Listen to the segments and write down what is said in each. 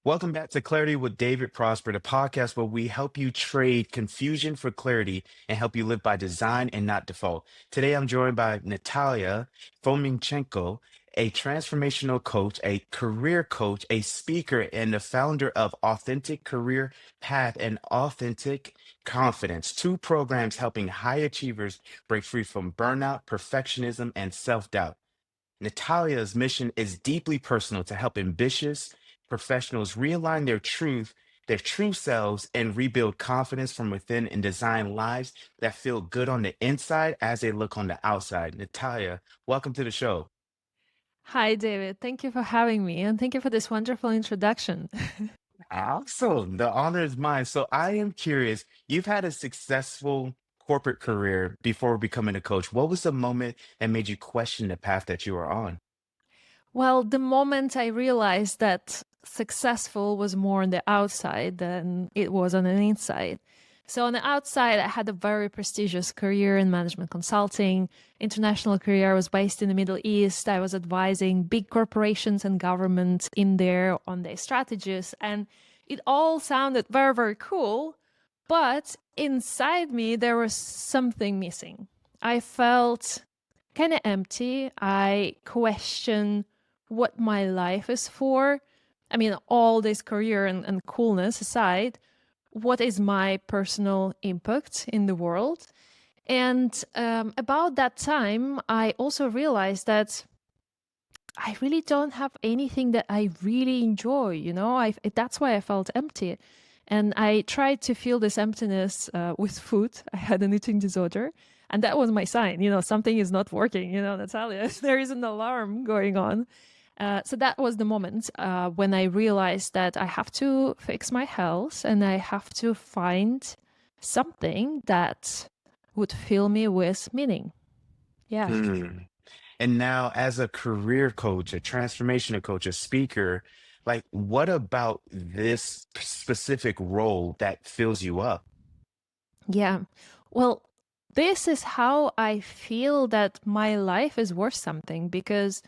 Welcome back to Clarity with David Prosper, the podcast where we help you trade confusion for clarity and help you live by design and not default. Today, I'm joined by Natalia Fomichenko, a transformational coach, a career coach, a speaker, and the founder of Authentic Career Path and Authentic Confidence, two programs helping high achievers break free from burnout, perfectionism, and self-doubt. Natalia's mission is deeply personal to help ambitious professionals realign their true selves, and rebuild confidence from within and design lives that feel good on the inside as they look on the outside. Natalia, welcome to the show. Hi, David. Thank you for having me and thank you for this wonderful introduction. Awesome. The honor is mine. So I am curious, you've had a successful corporate career before becoming a coach. What was the moment that made you question the path that you were on? Well, the moment I realized that successful was more on the outside than it was on the inside. So, on the outside, I had a very prestigious career in management consulting, international career. I was based in the Middle East. I was advising big corporations and governments in there on their strategies. And it all sounded very, very cool. But inside me, there was something missing. I felt kind of empty. I questioned what my life is for. I mean, all this career and coolness aside, what is my personal impact in the world? And about that time, I also realized that I really don't have anything that I really enjoy. That's why I felt empty. And I tried to feel this emptiness with food. I had an eating disorder. And that was my sign, something is not working, Natalia, there is an alarm going on. So that was the moment when I realized that I have to fix my health and I have to find something that would fill me with meaning. Yeah. Hmm. And now, as a career coach, a transformational coach, a speaker, like what about this specific role that fills you up? Yeah. Well, this is how I feel that my life is worth something because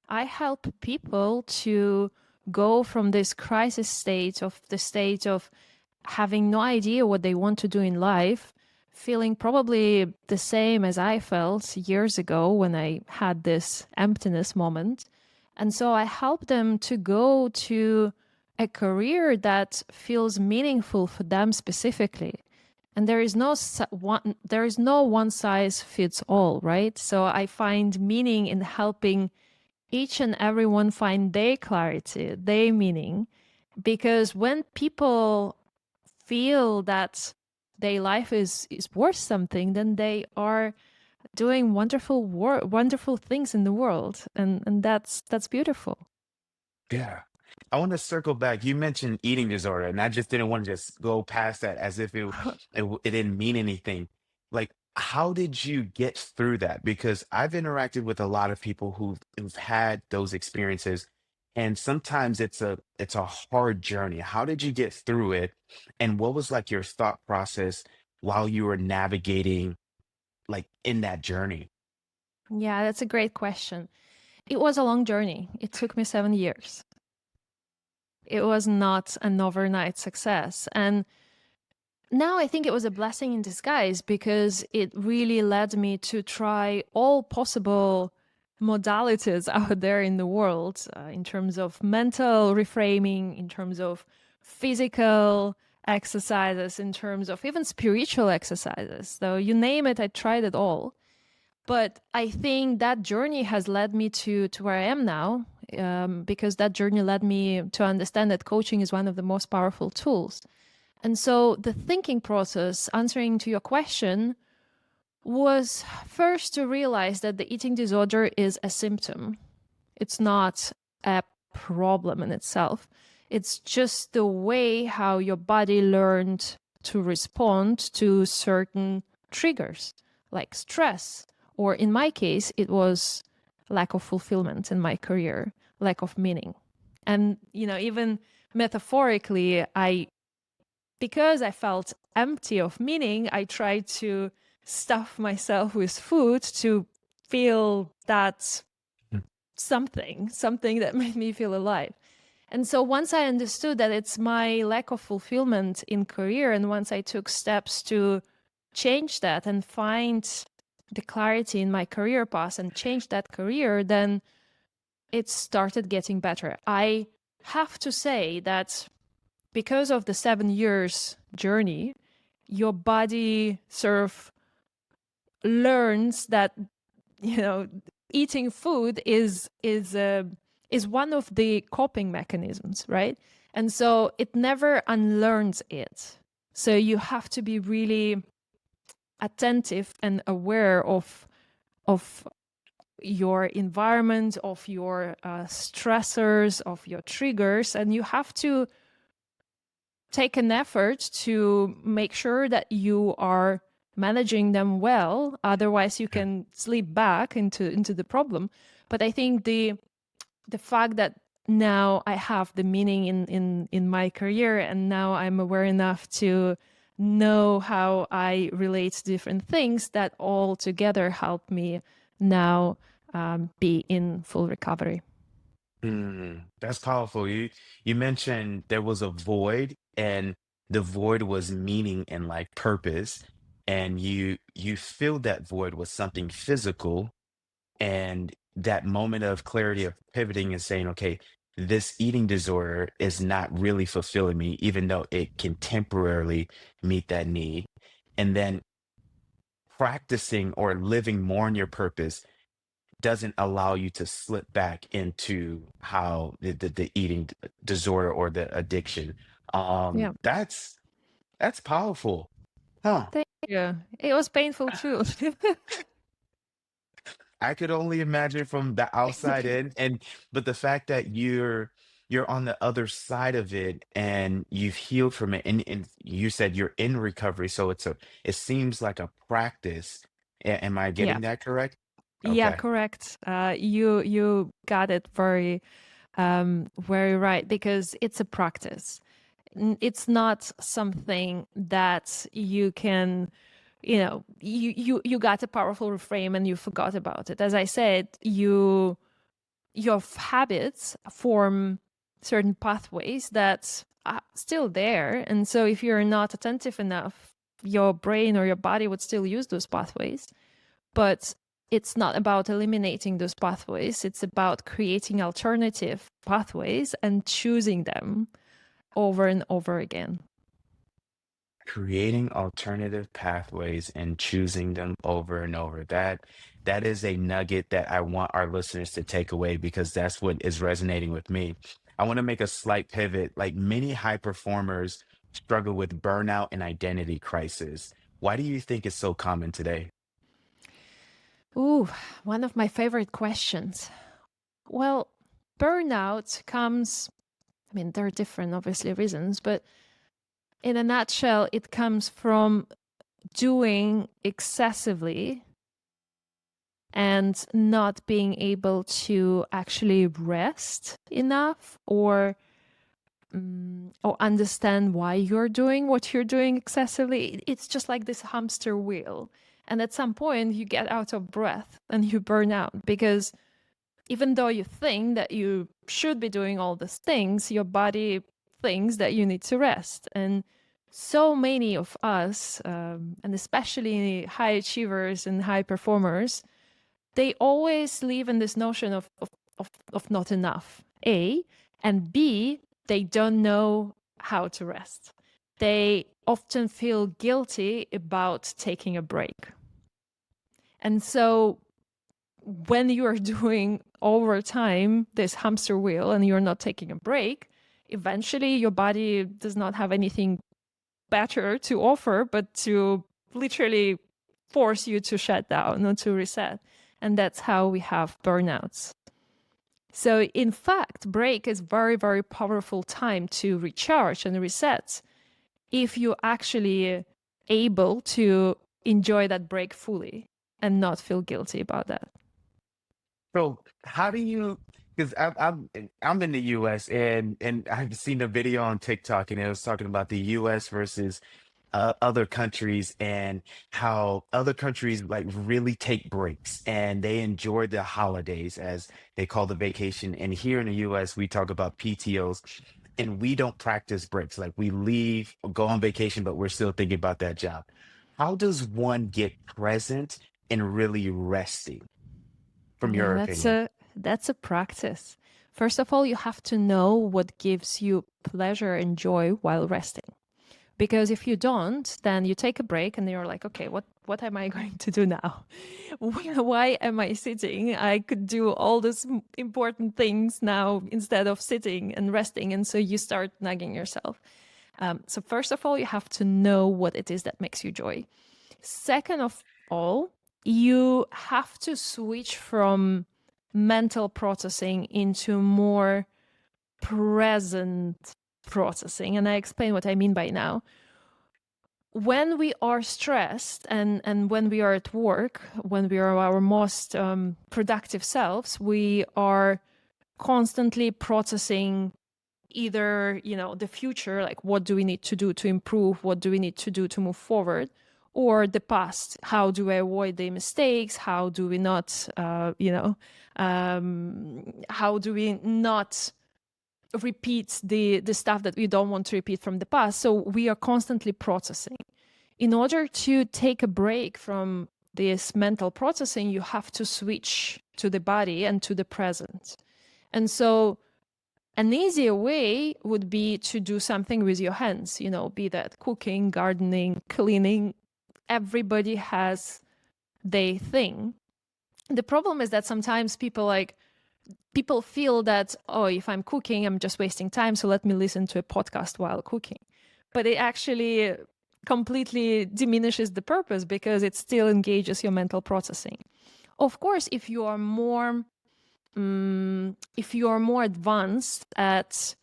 I help people to go from this crisis state of the state of having no idea what they want to do in life, feeling probably the same as I felt years ago when I had this emptiness moment. And so I help them to go to a career that feels meaningful for them specifically. And there is no one size fits all, right? So I find meaning in helping each and everyone find their clarity, their meaning, because when people feel that their life is worth something, then they are doing wonderful things in the world, and that's beautiful. Yeah. I want to circle back. You mentioned eating disorder, and I just didn't want to just go past that as if it didn't mean anything. Like, how did you get through that? Because I've interacted with a lot of people who've had those experiences, and sometimes it's a hard journey. How did you get through it? And what was like your thought process while you were navigating like in that journey? Yeah, that's a great question. It was a long journey. It took me 7 years. It was not an overnight success. And now I think it was a blessing in disguise because it really led me to try all possible modalities out there in the world in terms of mental reframing, in terms of physical exercises, in terms of even spiritual exercises. So you name it, I tried it all. But I think that journey has led me to where I am now, because that journey led me to understand that coaching is one of the most powerful tools. And so the thinking process, answering to your question, was first to realize that the eating disorder is a symptom. It's not a problem in itself. It's just the way how your body learned to respond to certain triggers, like stress, or in my case, it was lack of fulfillment in my career, lack of meaning. And, even metaphorically, because I felt empty of meaning, I tried to stuff myself with food to feel that something that made me feel alive. And so once I understood that it's my lack of fulfillment in career, and once I took steps to change that and find the clarity in my career path and change that career, then it started getting better. I have to say that because of the 7 years journey, your body sort of learns that, you know, eating food is one of the coping mechanisms, right? And so it never unlearns it. So you have to be really attentive and aware of your environment, of your stressors, of your triggers, and you have to take an effort to make sure that you are managing them well. Otherwise, you can slip back into the problem. But I think the fact that now I have the meaning in my career, and now I'm aware enough to know how I relate to different things, that all together help me now be in full recovery. That's powerful. You mentioned there was a void, and the void was meaning and like purpose, and you filled that void with something physical, and that moment of clarity of pivoting and saying, okay, this eating disorder is not really fulfilling me, even though it can temporarily meet that need. And then practicing or living more in your purpose doesn't allow you to slip back into how the eating disorder or the addiction. Yeah. That's powerful. Huh. Thank you. It was painful too. I could only imagine from the outside in, and but the fact that you're on the other side of it and you've healed from it, and you said you're in recovery, so it seems like a practice. Am I Yeah. getting that correct? Yeah, Okay. correct. You got it very right, because it's a practice. It's not something that you can, you got a powerful reframe and you forgot about it. As I said, your habits form certain pathways that are still there, and so if you're not attentive enough, your brain or your body would still use those pathways. But it's not about eliminating those pathways. It's about creating alternative pathways and choosing them over and over again. Creating alternative pathways and choosing them over and over. That is a nugget that I want our listeners to take away, because that's what is resonating with me. I want to make a slight pivot. Like, many high performers struggle with burnout and identity crisis. Why do you think it's so common today? Ooh, one of my favorite questions. Well, burnout comes, I mean, there are different, obviously, reasons, but in a nutshell, it comes from doing excessively and not being able to actually rest enough, or understand why you're doing what you're doing excessively. It's just like this hamster wheel. And at some point, you get out of breath and you burn out, because even though you think that you should be doing all these things, your body thinks that you need to rest. And so many of us, and especially high achievers and high performers, they always live in this notion of not enough, A, and B, they don't know how to rest. They often feel guilty about taking a break. And so when you are doing over time this hamster wheel and you're not taking a break, eventually your body does not have anything better to offer but to literally force you to shut down or to reset. And that's how we have burnouts. So in fact, break is very, very powerful time to recharge and reset if you're actually able to enjoy that break fully and not feel guilty about that. So how do you? Because I'm in the U.S., and I've seen a video on TikTok, and it was talking about the U.S. versus other countries and how other countries like really take breaks and they enjoy the holidays as they call the vacation. And here in the US, we talk about PTOs and we don't practice breaks. Like we leave, go on vacation, but we're still thinking about that job. How does one get present and really resting, from Yeah, your opinion? that's a practice. First of all, you have to know what gives you pleasure and joy while resting. Because if you don't, then you take a break and you're like, okay, what am I going to do now? Why am I sitting? I could do all these important things now instead of sitting and resting. And so you start nagging yourself. So first of all, you have to know what it is that makes you joy. Second of all, you have to switch from mental processing into more present processing. And I explain what I mean by now. When we are stressed and when we are at work, when we are our most productive selves, we are constantly processing either, the future, like what do we need to do to improve, what do we need to do to move forward, or the past, how do I avoid the mistakes, how do we not, how do we not repeat the stuff that we don't want to repeat from the past. So we are constantly processing. In order to take a break from this mental processing, you have to switch to the body and to the present. And so an easier way would be to do something with your hands, be that cooking, gardening, cleaning. Everybody has their thing. The problem is that sometimes people feel that, oh, if I'm cooking, I'm just wasting time, so let me listen to a podcast while cooking. But it actually completely diminishes the purpose because it still engages your mental processing. Of course, if you are more advanced at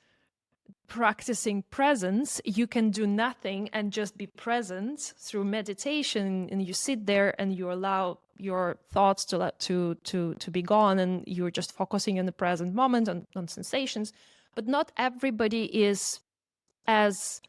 practicing presence, you can do nothing and just be present through meditation, and you sit there and you allow your thoughts to be gone, and you're just focusing on the present moment, on sensations. But not everybody is as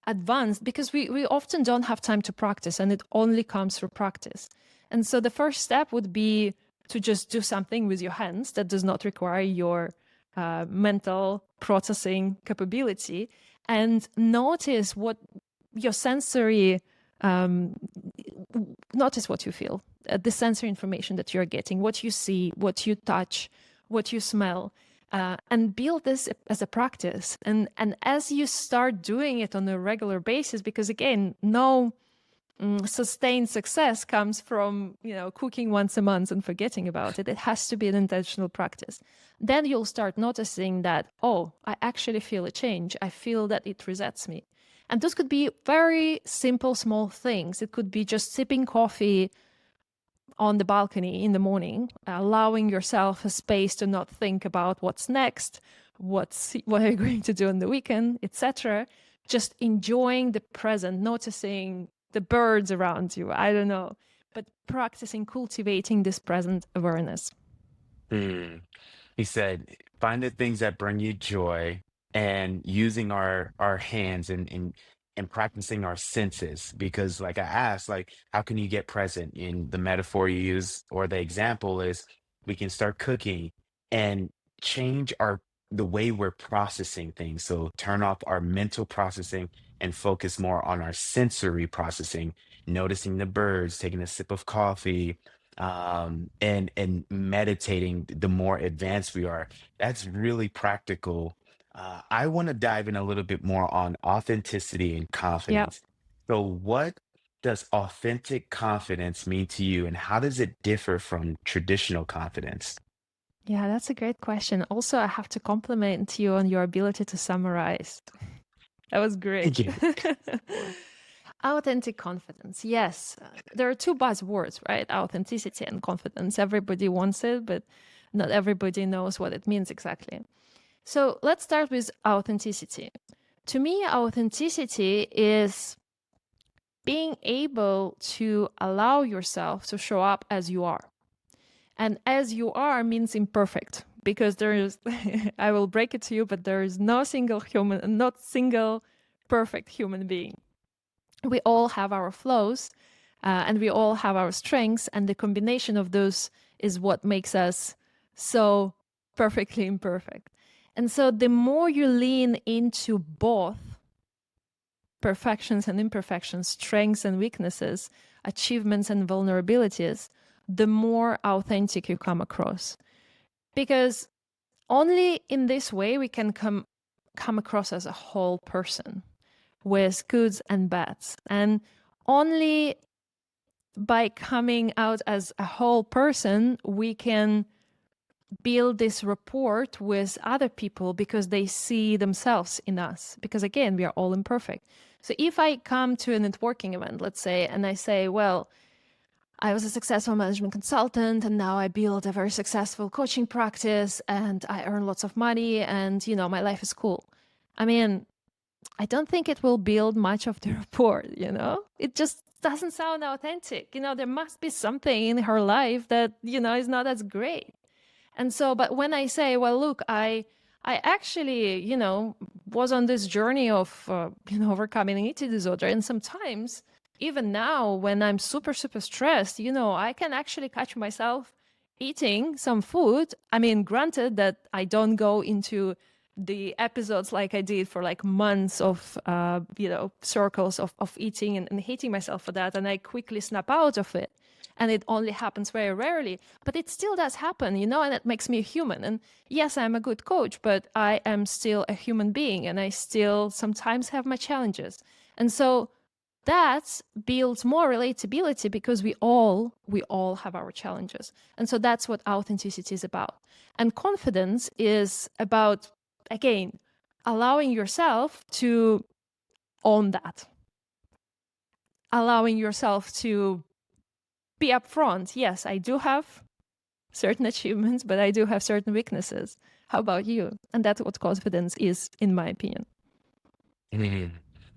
advanced because we often don't have time to practice, and it only comes through practice. And so the first step would be to just do something with your hands that does not require your mental processing capability, and notice what your sensory notice what you feel, the sensory information that you're getting, what you see, what you touch, what you smell, and build this as a practice. And as you start doing it on a regular basis, because again, no sustained success comes from cooking once a month and forgetting about it. It has to be an intentional practice. Then you'll start noticing that, oh, I actually feel a change. I feel that it resets me. And those could be very simple, small things. It could be just sipping coffee on the balcony in the morning, allowing yourself a space to not think about what's next, what are you going to do on the weekend, etc. Just enjoying the present, noticing the birds around you. I don't know, but practicing cultivating this present awareness. Hmm. He said, find the things that bring you joy and using our hands and practicing our senses. Because like I asked, like, how can you get present? In the metaphor you use or the example is we can start cooking and change the way we're processing things. So turn off our mental processing and focus more on our sensory processing, noticing the birds, taking a sip of coffee, and meditating. The more advanced we are, that's really practical. I want to dive in a little bit more on authenticity and Yeah. confidence. So what does authentic confidence mean to you, and how does it differ from traditional confidence? Yeah, that's a great question. Also, I have to compliment you on your ability to summarize. That was great. Thank you. Authentic confidence. Yes. There are two buzzwords, right? Authenticity and confidence. Everybody wants it, but not everybody knows what it means exactly. So let's start with authenticity. To me, authenticity is being able to allow yourself to show up as you are. And as you are means imperfect, because there is, I will break it to you, but there is no single human, not single perfect human being. We all have our flaws, and we all have our strengths, and the combination of those is what makes us so perfectly imperfect. And so the more you lean into both perfections and imperfections, strengths and weaknesses, achievements and vulnerabilities, the more authentic you come across. Because only in this way we can come across as a whole person with goods and bads. And only by coming out as a whole person, we can build this rapport with other people because they see themselves in us. Because again, we are all imperfect. So if I come to a networking event, let's say, and I say, well, I was a successful management consultant and now I build a very successful coaching practice and I earn lots of money and, my life is cool. I mean, I don't think it will build much of the rapport, It just doesn't sound authentic. There must be something in her life that, is not as great. And so, but when I say, well, look, I actually, was on this journey of, overcoming an eating disorder. And sometimes, even now, when I'm super, super stressed, I can actually catch myself eating some food. I mean, granted that I don't go into the episodes like I did for like months of, circles of eating and hating myself for that. And I quickly snap out of it. And it only happens very rarely, but it still does happen, and it makes me a human. And yes, I'm a good coach, but I am still a human being and I still sometimes have my challenges. And so that builds more relatability because we all have our challenges. And so that's what authenticity is about. And confidence is about, again, allowing yourself to own that, allowing yourself to be upfront. Yes, I do have certain achievements, but I do have certain weaknesses. How about you? And that's what confidence is, in my opinion. Mhm.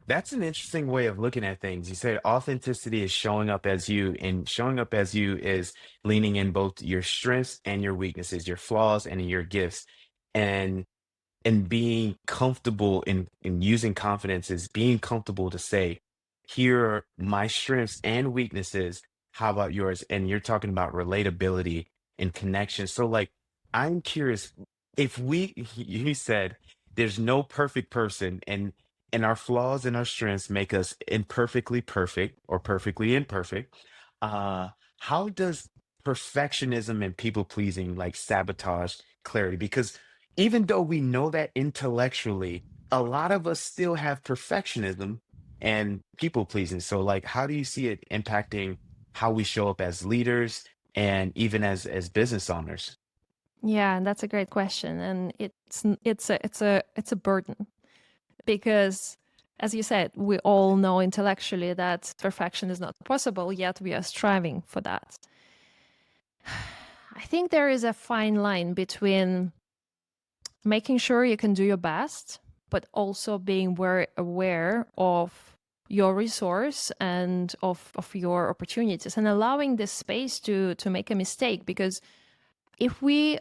That's an interesting way of looking at things. You said authenticity is showing up as you, and showing up as you is leaning in both your strengths and your weaknesses, your flaws and your gifts. And being comfortable in using confidence is being comfortable to say, here are my strengths and weaknesses. How about yours? And you're talking about relatability and connection. So, like, I'm curious if you said there's no perfect person, and our flaws and our strengths make us imperfectly perfect or perfectly imperfect. Uh, how does perfectionism and people pleasing like sabotage clarity? Because even though we know that intellectually, a lot of us still have perfectionism and people pleasing. So, like, how do you see it impacting how we show up as leaders and even as business owners? Yeah, and that's a great question, and it's a burden because, as you said, we all know intellectually that perfection is not possible, yet we are striving for that. I think there is a fine line between making sure you can do your best, but also being very aware of your resource and of your opportunities and allowing this space to make a mistake. Because if we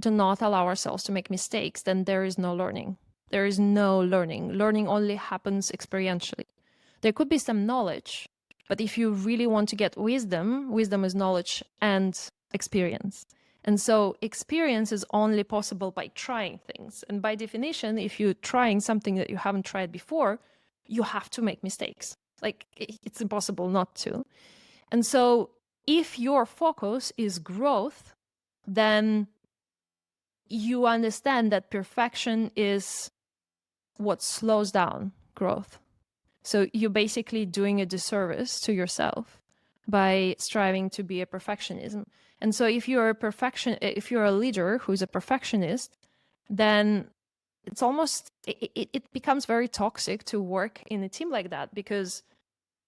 do not allow ourselves to make mistakes, then there is no learning. There is no learning. Learning only happens experientially. There could be some knowledge, but if you really want to get wisdom, wisdom is knowledge and experience. And so experience is only possible by trying things. And by definition, if you're trying something that you haven't tried before, you have to make mistakes. Like it's impossible not to. And so if your focus is growth, then you understand that perfection is what slows down growth. So you're basically doing a disservice to yourself by striving to be a perfectionism. And so if you're a leader who's a perfectionist, then it becomes very toxic to work in a team like that because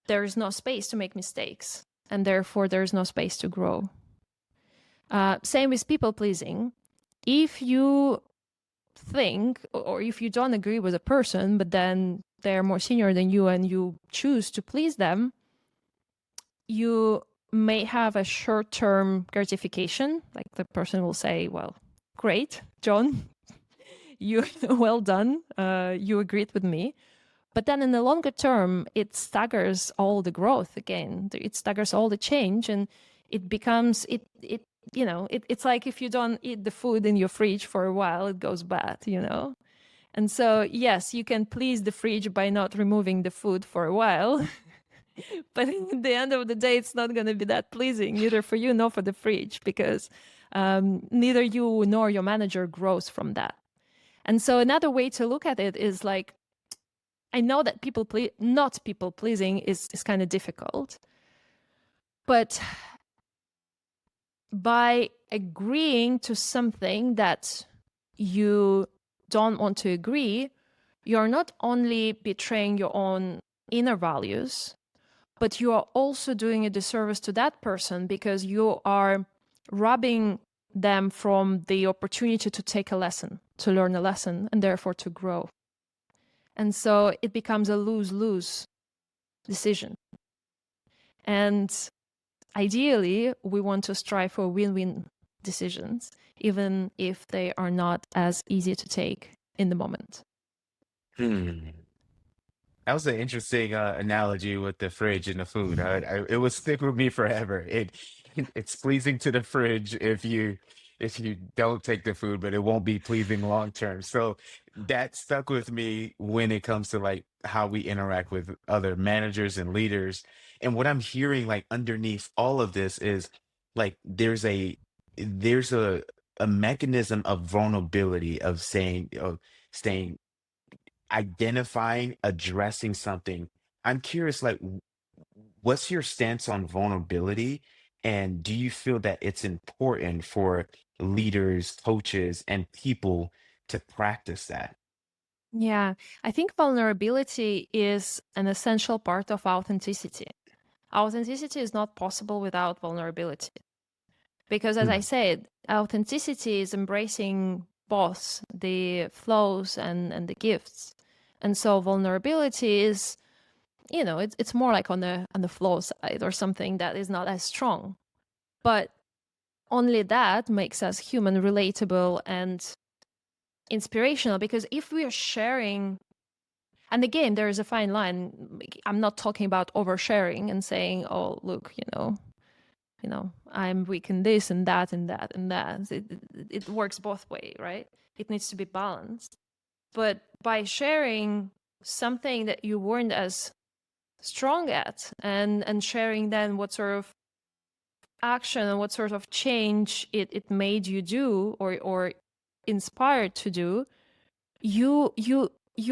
there is no space to make mistakes and therefore there is no space to grow. Same with people pleasing. If you think or if you don't agree with a person but then they're more senior than you and you choose to please them, you may have a short-term gratification. Like the person will say, well, great, John, you well done, you agreed with me. But then in the longer term, it staggers all the growth again. It staggers all the change, and it becomes it's like if you don't eat the food in your fridge for a while, it goes bad. And so, yes, you can please the fridge by not removing the food for a while. But at the end of the day, it's not going to be that pleasing, neither for you nor for the fridge, because neither you nor your manager grows from that. And so another way to look at it is like, I know that not people pleasing is kind of difficult, but by agreeing to something that you don't want to agree, you're not only betraying your own inner values, but you are also doing a disservice to that person, because you are robbing them from the opportunity to take a lesson, to learn a lesson, and therefore to grow. And so it becomes a lose-lose decision. And ideally, we want to strive for win-win decisions, even if they are not as easy to take in the moment. Hmm. That was an interesting analogy with the fridge and the food. It will stick with me forever. It's pleasing to the fridge if you don't take the food, but it won't be pleasing long term. So that stuck with me when it comes to like how we interact with other managers and leaders. And what I'm hearing like underneath all of this is like there's a mechanism of vulnerability of staying identifying, addressing something. I'm curious, like, what's your stance on vulnerability? And do you feel that it's important for leaders, coaches, and people to practice that? Yeah, I think vulnerability is an essential part of authenticity. Authenticity is not possible without vulnerability. Because as I Hmm. said, authenticity is embracing both the flows and the gifts. And so vulnerability is, it's more like on the flow side, or something that is not as strong. But only that makes us human, relatable, and inspirational. Because if we are sharing, and again, there is a fine line. I'm not talking about oversharing and saying, oh, look, I'm weak in this and that and that and that. It works both way, right? It needs to be balanced. But by sharing something that you weren't as strong at, and sharing then what sort of action and what sort of change it made you do, or inspired to do, you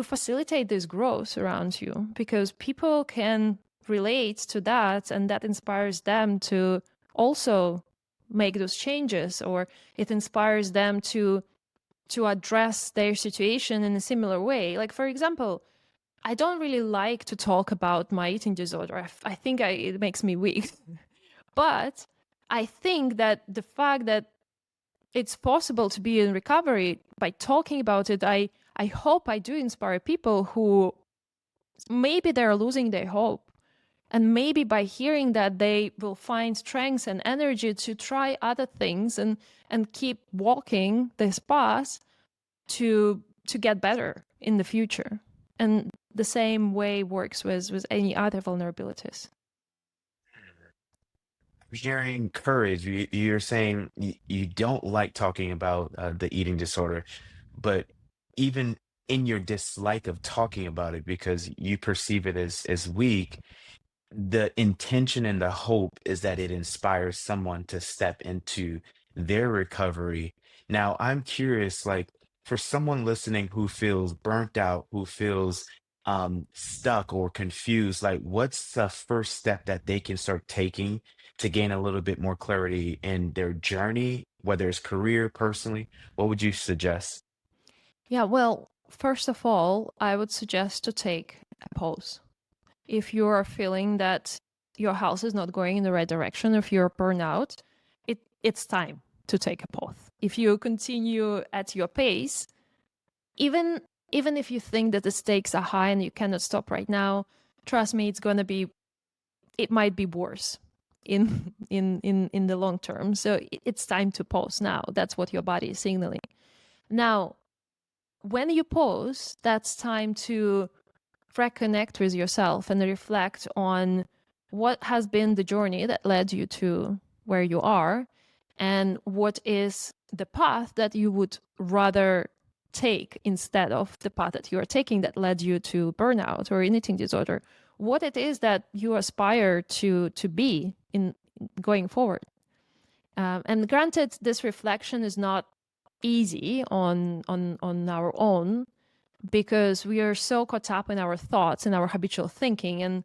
facilitate this growth around you, because people can relate to that, and that inspires them to also make those changes, or it inspires them to address their situation in a similar way. Like, for example, I don't really like to talk about my eating disorder. I think it makes me weak. But I think that the fact that it's possible to be in recovery by talking about it, I hope I do inspire people who maybe they're losing their hope. And maybe by hearing that, they will find strength and energy to try other things, and keep walking this path to get better in the future. And the same way works with any other vulnerabilities. Sharing courage, you're saying you don't like talking about the eating disorder, but even in your dislike of talking about it because you perceive it as weak, the intention and the hope is that it inspires someone to step into their recovery. Now, I'm curious, like for someone listening who feels burnt out, who feels stuck or confused, like what's the first step that they can start taking to gain a little bit more clarity in their journey, whether it's career, personally? What would you suggest? Yeah, well, first of all, I would suggest to take a pause. If you are feeling that your house is not going in the right direction, if you're burnout, it's time to take a pause. If you continue at your pace, even even if you think that the stakes are high and you cannot stop right now, trust me, it might be worse in the long term. So it's time to pause now. That's what your body is signaling. Now, when you pause, that's time to reconnect with yourself and reflect on what has been the journey that led you to where you are, and what is the path that you would rather take instead of the path that you are taking that led you to burnout or an eating disorder. What it is that you aspire to be in going forward. And granted, this reflection is not easy on our own, because we are so caught up in our thoughts and our habitual thinking. And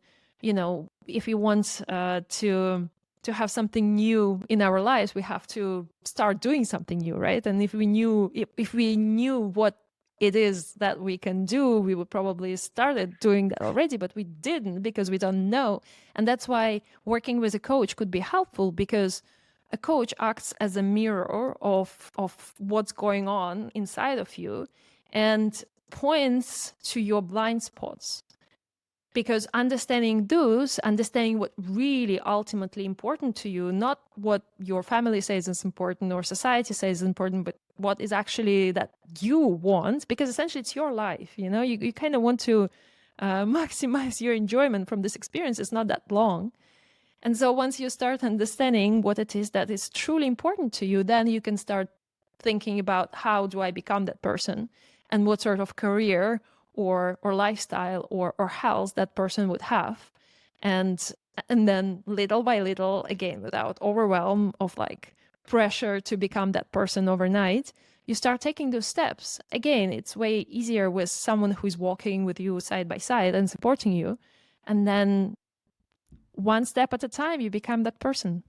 if we want to have something new in our lives, we have to start doing something new, right? And if we knew what it is that we can do, we would probably started doing that already, but we didn't because we don't know. And that's why working with a coach could be helpful, because a coach acts as a mirror of what's going on inside of you and points to your blind spots. Because understanding what really ultimately important to you, not what your family says is important or society says is important, but what is actually that you want, because essentially it's your life. You kind of want to maximize your enjoyment from this experience. It's not that long. And so once you start understanding what it is that is truly important to you, then you can start thinking about, how do I become that person, and what sort of career or lifestyle or health that person would have. And then little by little, again, without overwhelm of like pressure to become that person overnight, you start taking those steps. Again, it's way easier with someone who's walking with you side by side and supporting you. And then one step at a time, you become that person.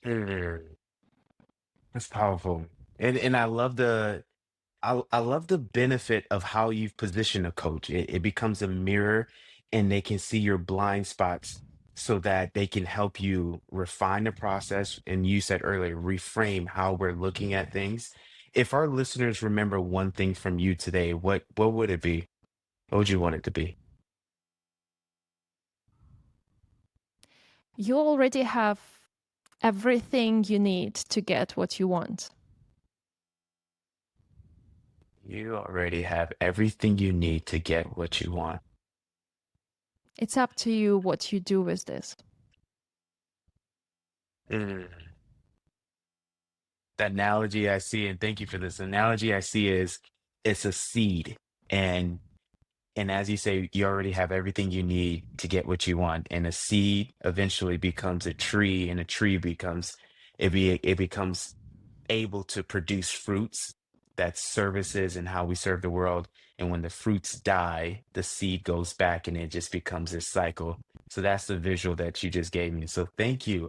Mm, that's powerful. And I love the benefit of how you've positioned a coach. It becomes a mirror, and they can see your blind spots so that they can help you refine the process. And you said earlier, reframe how we're looking at things. If our listeners remember one thing from you today, what would it be? What would you want it to be? You already have everything you need to get what you want. You already have everything you need to get what you want. It's up to you what you do with this. Mm. The analogy I see, and thank you for this analogy I see, is it's a seed. And as you say, you already have everything you need to get what you want. And a seed eventually becomes a tree, and a tree becomes it becomes able to produce fruits that services and how we serve the world. And when the fruits die, the seed goes back and it just becomes this cycle. So that's the visual that you just gave me. So thank you.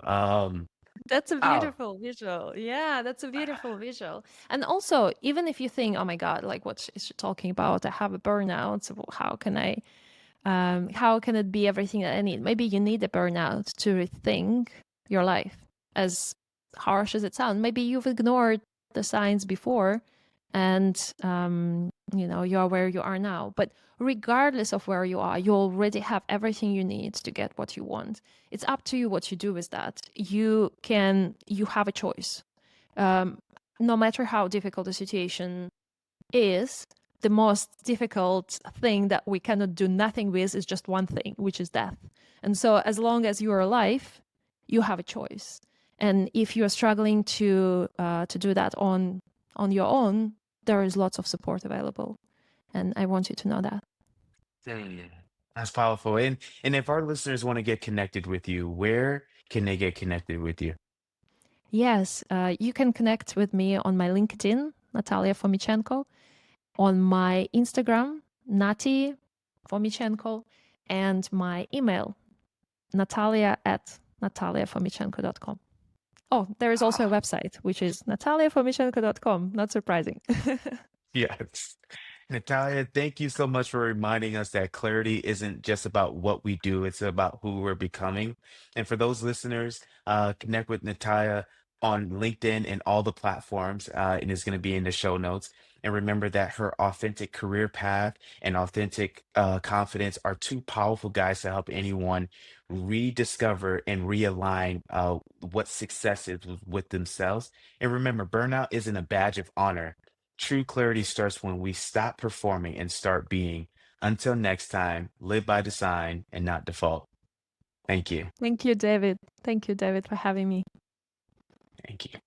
That's a Oh, beautiful visual. Yeah, that's a beautiful visual. And also, even if you think, oh my God, like what is she talking about? I have a burnout. So how can it be everything that I need? Maybe you need a burnout to rethink your life, as harsh as it sounds. Maybe you've ignored the signs before, and you are where you are now. But regardless of where you are, you already have everything you need to get what you want. It's up to you what you do with that. You have a choice. Um, no matter how difficult the situation is, the most difficult thing that we cannot do nothing with is just one thing, which is death. And so as long as you are alive, you have a choice. And if you are struggling to do that on your own, there is lots of support available. And I want you to know that. dang. That's powerful. And if our listeners want to get connected with you, where can they get connected with you? Yes, you can connect with me on my LinkedIn, Natalia Fomichenko, on my Instagram, Nati Fomichenko, and my email, Natalia at nataliafomichenko.com. Oh, there is also a Ah, website, which is nataliafomichenko.com. Not surprising. yes. Natalia, thank you so much for reminding us that clarity isn't just about what we do, it's about who we're becoming. And for those listeners, connect with Natalia on LinkedIn and all the platforms, and it's going to be in the show notes. And remember that her authentic career path and authentic confidence are two powerful guides to help anyone rediscover and realign what success is with themselves. And remember, burnout isn't a badge of honor. True clarity starts when we stop performing and start being. Until next time, live by design and not default. Thank you. Thank you, David. Thank you, David, for having me. Thank you.